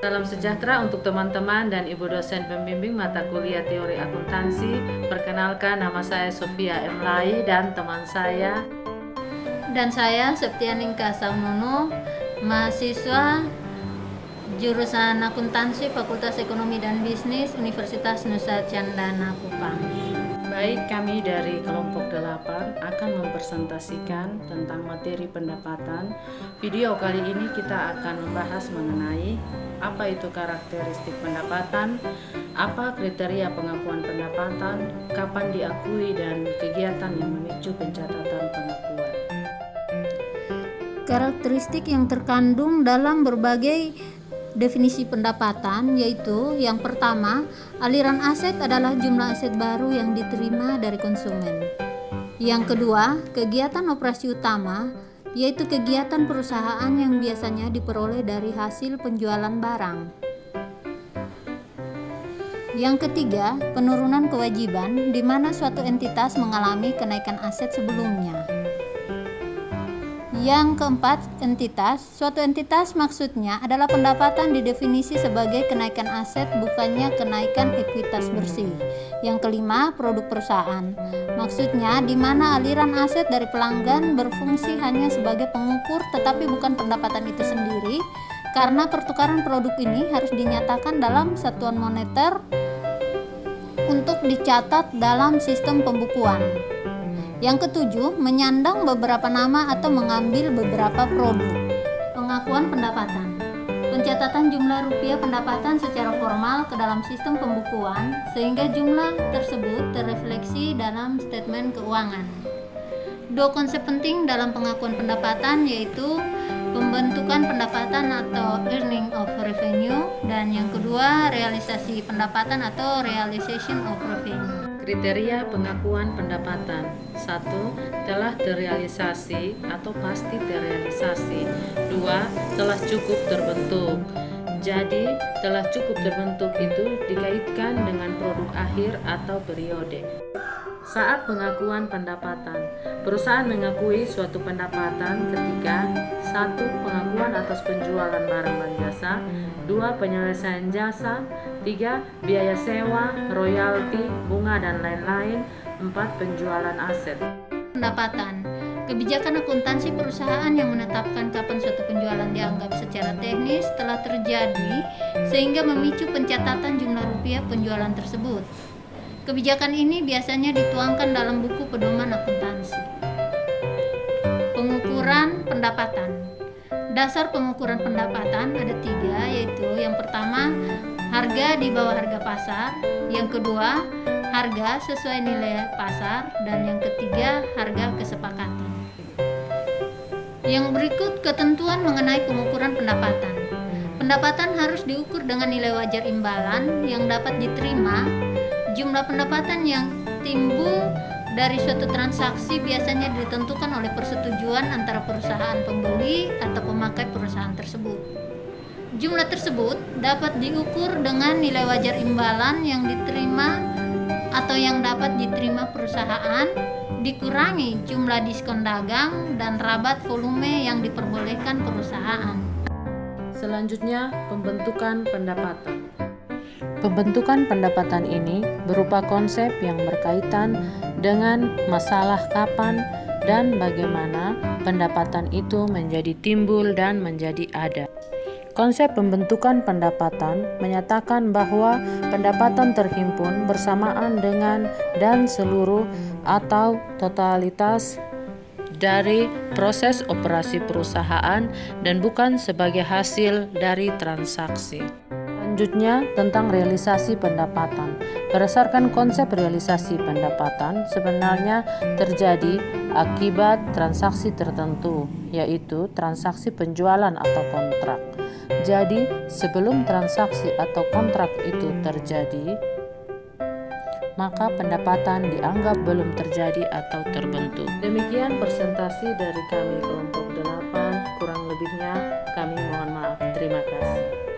Salam sejahtera untuk teman-teman dan Ibu dosen pembimbing mata kuliah teori akuntansi. Perkenalkan, nama saya Sofia M. Lai dan teman saya. Dan saya Septianingka Saunono, mahasiswa jurusan akuntansi Fakultas Ekonomi dan Bisnis Universitas Nusa Cendana Kupang. Baik, kami dari kelompok 8 akan mempresentasikan tentang materi pendapatan. Video kali ini kita akan membahas mengenai apa itu karakteristik pendapatan, apa kriteria pengakuan pendapatan, kapan diakui, dan kegiatan yang memicu pencatatan pengakuan. Karakteristik yang terkandung dalam berbagai definisi pendapatan yaitu yang pertama, aliran aset adalah jumlah aset baru yang diterima dari konsumen. Yang kedua, kegiatan operasi utama yaitu kegiatan perusahaan yang biasanya diperoleh dari hasil penjualan barang. Yang ketiga, penurunan kewajiban di mana suatu entitas mengalami kenaikan aset sebelumnya. Yang keempat, suatu entitas maksudnya adalah pendapatan didefinisi sebagai kenaikan aset, bukannya kenaikan ekuitas bersih. Yang kelima, produk perusahaan. Maksudnya di mana aliran aset dari pelanggan berfungsi hanya sebagai pengukur tetapi bukan pendapatan itu sendiri, karena pertukaran produk ini harus dinyatakan dalam satuan moneter untuk dicatat dalam sistem pembukuan. Yang ketujuh, menyandang beberapa nama atau mengambil beberapa produk. Pengakuan pendapatan. Pencatatan jumlah rupiah pendapatan secara formal ke dalam sistem pembukuan sehingga jumlah tersebut terrefleksi dalam statement keuangan. Dua konsep penting dalam pengakuan pendapatan yaitu pembentukan pendapatan atau earning of revenue, dan yang kedua realisasi pendapatan atau realization of revenue. Kriteria pengakuan pendapatan. 1. Telah terrealisasi atau pasti terrealisasi. 2. Telah cukup terbentuk. Jadi, telah cukup terbentuk itu dikaitkan dengan produk akhir atau periode. Saat pengakuan pendapatan, perusahaan mengakui suatu pendapatan ketika 1. Pengakuan atas penjualan barang dan jasa, 2. Penyelesaian jasa, 3. Biaya sewa, royalti, bunga, dan lain-lain, 4. Penjualan aset. Pendapatan. Kebijakan akuntansi perusahaan yang menetapkan kapan suatu penjualan dianggap secara teknis telah terjadi sehingga memicu pencatatan jumlah rupiah penjualan tersebut. Kebijakan ini biasanya dituangkan dalam buku pedoman akuntansi. Pengukuran pendapatan. Dasar pengukuran pendapatan ada 3, yaitu yang pertama, harga di bawah harga pasar, yang kedua, harga sesuai nilai pasar, dan yang ketiga, harga kesepakatan. Yang berikut ketentuan mengenai pengukuran pendapatan. Pendapatan harus diukur dengan nilai wajar imbalan yang dapat diterima. Jumlah pendapatan yang timbul dari suatu transaksi biasanya ditentukan oleh persetujuan antara perusahaan pembeli atau pemakai perusahaan tersebut. Jumlah tersebut dapat diukur dengan nilai wajar imbalan yang diterima atau yang dapat diterima perusahaan, dikurangi jumlah diskon dagang dan rabat volume yang diperbolehkan perusahaan. Selanjutnya, pembentukan pendapatan. Pembentukan pendapatan ini berupa konsep yang berkaitan dengan masalah kapan dan bagaimana pendapatan itu menjadi timbul dan menjadi ada. Konsep pembentukan pendapatan menyatakan bahwa pendapatan terhimpun bersamaan dengan dan seluruh atau totalitas dari proses operasi perusahaan dan bukan sebagai hasil dari transaksi. Selanjutnya, tentang realisasi pendapatan. Berdasarkan konsep realisasi pendapatan sebenarnya terjadi akibat transaksi tertentu, yaitu transaksi penjualan atau kontrak. Jadi, sebelum transaksi atau kontrak itu terjadi, maka pendapatan dianggap belum terjadi atau terbentuk. Demikian presentasi dari kami kelompok 8, kurang lebihnya kami mohon maaf. Terima kasih.